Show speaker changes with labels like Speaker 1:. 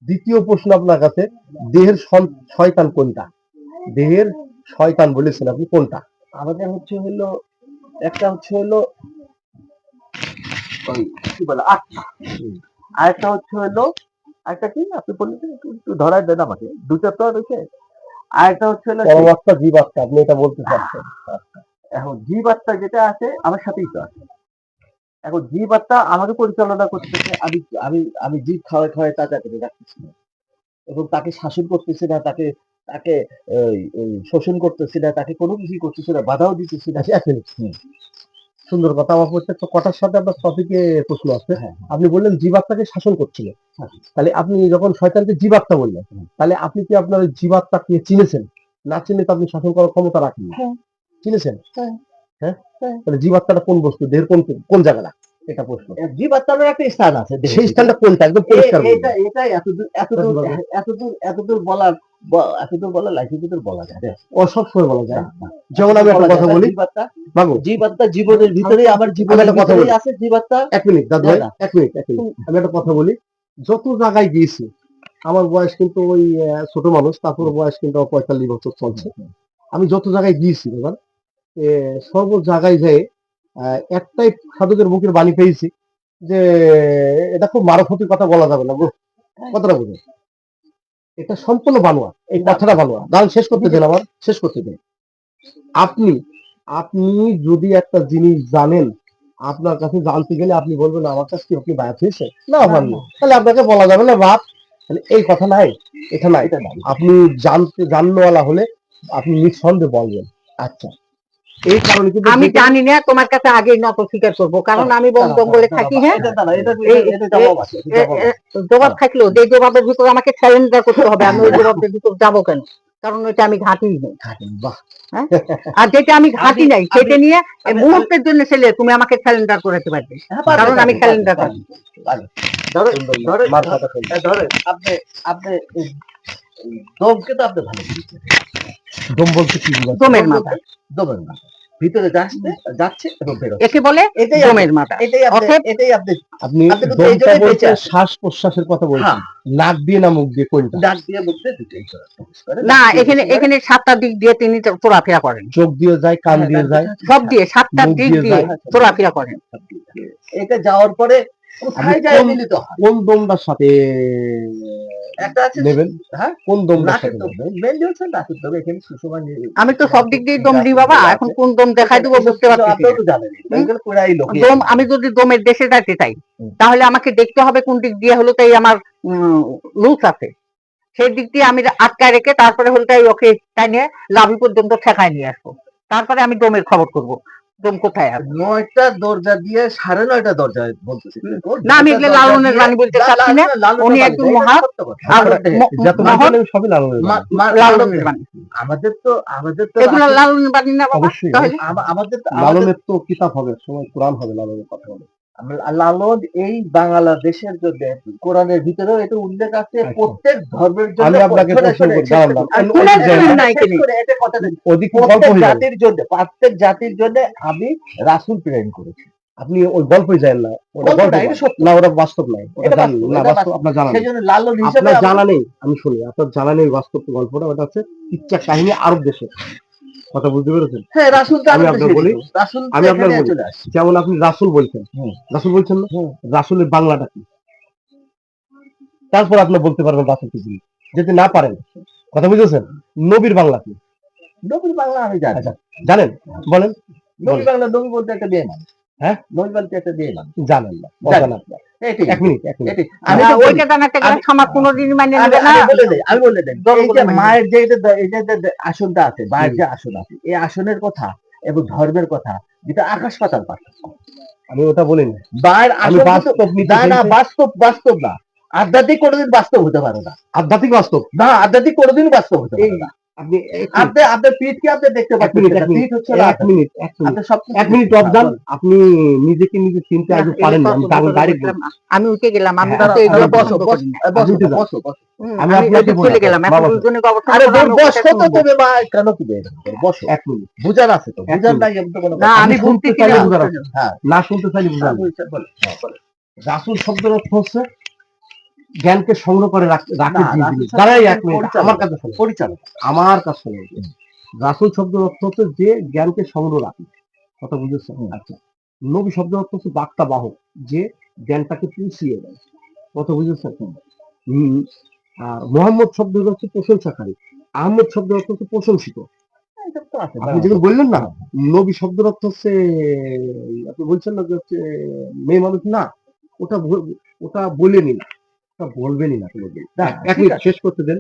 Speaker 1: দ্বিতীয় প্রশ্ন আপনার কাছে, দেহের শয়তান কোনটা? দেহের শয়তান বলেছেন আপনি কোনটা?
Speaker 2: আমাদের হচ্ছে হলো একটা হচ্ছে হলো ওই কি বলে আত্মা, আরেকটা হচ্ছে হলো আরেকটা কি আপনি বললেন একটু ধরায় দেন আমাকে, দুটো তো রয়েছে। আরেকটা হচ্ছে হলো
Speaker 1: পরমাত্মা জীবাত্মা, আপনি এটা বলতে চাচ্ছেন?
Speaker 2: এখন জীবাত্মা যেটা আছে আমার সাথেই তো আছে। এখন জীবাত্মা আমাকে পরিচালনা করতেছে, আমি আমি আমি জীব খাওয়ায় খাওয়ায় তাকে রাখতেছি না, এবং তাকে শাসন করতেছি না, তাকে তাকে শোষণ করতেছি না, তাকে কোনো কিছুই করতেছি না, বাধাও দিতেছি না।
Speaker 1: আচ্ছা, এক মিনিট। সুন্দর কথা। আমার প্রত্যেকটা কথার সাথে আপনার টপিকে প্রশ্ন আছে।
Speaker 2: হ্যাঁ,
Speaker 1: আপনি বললেন জীবাত্মাকে শাসন করছিল,
Speaker 2: হ্যাঁ।
Speaker 1: তাহলে আপনি যখন শয়তানকে জীবাত্মা বললেন, তাহলে আপনি কি আপনার ওই জীবাত্মাকে চিনেছেন? না চিনে তো আপনি শাসন করার ক্ষমতা রাখেন।
Speaker 2: হ্যাঁ।
Speaker 1: চিনেছেন?
Speaker 2: হ্যাঁ।
Speaker 1: হ্যাঁ।
Speaker 2: হ্যাঁ।
Speaker 1: তাহলে জীবাত্মাটা কোন বস্তু, দেহের কোন কোন জায়গাটা, এটা প্রশ্ন।
Speaker 2: জীবাত্মার একটা স্থান আছে,
Speaker 1: সেই স্থানটা কোনটা একদম পরিষ্কার
Speaker 2: এটা এটা এতদূর এতদূর এতদূর এতদূর বলার এতদূর বলার লাইসেন্স বলা যায়
Speaker 1: ও সব সময় বলা যায়। যেমন আমি একটা কথা বলি, বাবু,
Speaker 2: জীবাত্মা জীবনের ভিতরে, আমার জীবনের ভিতরেই আছে জীবাত্মা।
Speaker 1: এক মিনিট দাদু ভাই, এক মিনিট আমি একটা কথা বলি। যত জায়গায় গিয়েছি, আমার বয়স কিন্তু ওই ছোট মানুষ, তারপর বয়স কিন্তু 45 বছর চলছে। আমি যত জায়গায় গিয়েছি এবার সর্ব জায়গায় যেয়ে একটাই সাধকের মুখের বাণী পেয়েছি যে এটা খুব মারফতির কথা বলা যাবে না, কথাটা বুঝে, এটা সম্পূর্ণ বানোয়া, এই কথাটা বানোয়া। গান শেষ করতে দেন, আমার শেষ করতে দেন। আপনি আপনি যদি একটা জিনিস জানেন, আপনার কাছে জানতে গেলে আপনি বলবেন আমার কাছে কি আপনি বায়াত হয়েছে না পারলো, তাহলে আপনাকে বলা যাবে না বাপ, তাহলে এই কথা নাই, এটা নাই। আপনি জাননেওয়ালা হলে আপনি নিঃসন্দেহে বলবেন। আচ্ছা, এই কারণে কিন্তু
Speaker 3: আমি জানি না, তোমার কাছে আগেই নত স্বীকার করবো, কারণ আমি বন জঙ্গলে থাকি। হ্যাঁ, জবাব থাকলেও যে জবাবের ভিতরে আমাকে চ্যালেঞ্জার করতে হবে, আমি ওই জবাবের ভিতর যাবো কেন? কারণ ওইটা আমি ঘাটি নেই। হ্যাঁ, আর যেটা আমি ঘাটি নাই সেটা নিয়ে মুহূর্তের জন্য ছেলে তুমি আমাকে চ্যালেঞ্জার করাতে পারবে, কারণ আমি চ্যালেঞ্জার করি।
Speaker 2: ধরেন আপনি আপনি দমকে তো আপনি ভালো বুঝছেন।
Speaker 1: দম বলতে কি?
Speaker 3: দমের মাথা,
Speaker 2: দমের মাথা ভিতরে যাচ্ছে এবং বেরোচ্ছে,
Speaker 3: একে বলে দমের মাথা।
Speaker 2: এটাই আপনি
Speaker 1: আপনি দমটা বলতে শ্বাস প্রশ্বাসের কথা বলছেন, নাক দিয়ে না মুখ দিয়ে? কোনটা?
Speaker 2: নাক দিয়ে মুখ দিয়ে দুটোই
Speaker 3: না, এখানে এখানে 7টা দিক দিয়ে তিনি চলাফেরা করেন।
Speaker 1: চোখ দিয়ে যায়, কান দিয়ে যায়,
Speaker 3: সব দিয়ে 7টা দিক দিয়ে চলাফেরা করেন।
Speaker 2: এটা যাওয়ার পরে কোথায় যায় মিলিত হয়?
Speaker 1: কোন দমটার সাথে
Speaker 2: একটা আছে
Speaker 1: নেবেন?
Speaker 2: হ্যাঁ,
Speaker 1: কোন দমটার সাথে?
Speaker 2: মেনলি হচ্ছে নাকের দম। এখানে সুষমা
Speaker 3: আমি তো সব দিক দিয়ে দম দিই বাবা, এখন কোন দম দেখাই দেবো বুঝতে পারছি।
Speaker 2: আপনারা তো জানেন এগুলো পুরাই লোক।
Speaker 3: দম, আমি যদি দমের দেশে যাইতে চাই তাহলে আমাকে দেখতে হবে কোন দিক দিয়ে হলো তাই আমার লুজ আছে, সেই দিক দিয়ে আমি আটকায় রেখে তারপরে হলো তাই ওকে তাই নিয়ে লাভি পর্যন্ত ঠেকায় নিয়ে আসবো, তারপরে আমি দমের খবর করবো দম কোথায় আছে।
Speaker 2: 9টা দরজা দিয়ে 9:30টা দরজা বলতেছি
Speaker 3: না, আমি এগুলো লালনের বাণী বলতে চাচ্ছি না, উনি একজন মহান,
Speaker 1: সবই
Speaker 3: লালনের বাণী।
Speaker 2: আমাদের তো
Speaker 3: এগুলো লালনের বাণী না বাবা?
Speaker 2: আমাদের
Speaker 1: লালনের তো কিতাব হবে, সময় কোরআন হবে, লালনের কথা হবে।
Speaker 2: লালন এই বাংলাদেশের জন্য কোরআনের ভিতরেও এটা উল্লেখ আছে, প্রত্যেক ধর্মের জন্য।
Speaker 1: আমি আপনাকে প্রশ্ন করছি,
Speaker 2: প্রত্যেক জাতির জন্য আমি রাসূল প্রেরণ করেছি।
Speaker 1: আপনি ওই গল্পই জানেন না, না ওটা বাস্তব নাই, ওটা না বাস্তব, আপনার জানা নেই, আপনার জানা নেই। আমি শুনি, আপনার জানা নেই বাস্তব গল্পটা, ওটা হচ্ছে ইচ্ছা কাহিনী আরব দেশে। কথা বুঝতে পেরেছেন?
Speaker 2: হ্যাঁ, রাসূল
Speaker 1: আমি আপনাকে বলি, আমি আপনাকে বলি, যেমন আপনি রাসূল বলছেন, রাসূল বলছেন না, রাসূলের বাংলাটা কি? তারপর আপনি বলতে পারবেন রাসূল কি জিনিস। যদি না পারেন, কথা বুঝেছেন, নবীর বাংলা কি?
Speaker 2: নবীর বাংলা আমি জানি।
Speaker 1: জানেন? বলেন।
Speaker 2: নবীর বাংলা, নবী বলতে একটা দিয়ে না।
Speaker 1: হ্যাঁ,
Speaker 2: নবী বলতে একটা দিয়ে না,
Speaker 1: জানেন না, অজানা। এক মিনিট
Speaker 3: আমি ওইটা জানাতে গেলে আমার কোনোদিন মানে নেবে না।
Speaker 2: আমি বলে দেই, এই যে মায়ের যে আসনটা আছে, মায়ের যে আসন আছে, এই আসনের কথা এবং ধর্মের কথা যেটা আকাশ পাতাল পার্থক্য।
Speaker 1: আমি ওটা বলিনি,
Speaker 2: মায়ের আসন না, বাস্তব না। আধ্যাত্মিক কোনোদিন বাস্তব হতে পারে না।
Speaker 1: আধ্যাত্মিক বাস্তব
Speaker 2: না, আধ্যাত্মিক কোনোদিন বাস্তব হতে পারে না। আপনি আপনার পিঠকে আপনি দেখতে পাচ্ছেন, পিঠ হচ্ছে না।
Speaker 1: এক মিনিট অবদান, আপনি নিজেকে নিজে চিনতে আগে পারেন না।
Speaker 3: আমি উঠে গেলাম, আমি
Speaker 1: আপনাকে
Speaker 3: চলে গেলাম, এখন দুজনে
Speaker 2: তুমি মা কেন কি বসো, 1 মিনিট বুঝার আছে তো, বুঝার নাই
Speaker 3: না, আমি শুনতে
Speaker 1: চাইলে বুঝার আছে, না শুনতে চাইলে বুঝার। রাসূল শব্দের অর্থ হচ্ছে জ্ঞানকে সংগ্রহ করে রাখে
Speaker 2: না,
Speaker 1: দিয়ে
Speaker 2: রাসূল
Speaker 1: দিলেন।
Speaker 2: সাল্লাল্লাহু
Speaker 1: দাঁড়াই
Speaker 2: আলাইহি
Speaker 1: এক মিনিট,
Speaker 2: পরিচালক।
Speaker 1: আমার কাছে শোনো,
Speaker 2: পরিচালক।
Speaker 1: আমার কাছে শোনো। রাসূল শব্দের অর্থ হচ্ছে যে জ্ঞানকে সংগ্রহ রাখে, কথা বুঝেছো? আচ্ছা, নবী শব্দের অর্থ হচ্ছে বার্তা বাহক, যে জ্ঞানটাকে পৌঁছিয়ে দেয়, কথা বুঝেছো? আর মোহাম্মদ শব্দের হচ্ছে প্রশংসাকারী, আহমদ শব্দের অর্থ হচ্ছে প্রশংসিত।
Speaker 2: এসব তো আছে।
Speaker 1: আপনি যেগুলো বললেন না, নবী শব্দের অর্থ হচ্ছে, আপনি বলছেন না যে হচ্ছে মেয়ে মানুষ, না, ওটা ওটা বলেনি না, ওটা বলবেনই না কোনোদিন।
Speaker 2: না,
Speaker 1: এক
Speaker 2: ঠিক
Speaker 1: মিনিট
Speaker 2: আছে।
Speaker 1: শেষ করতে দেন।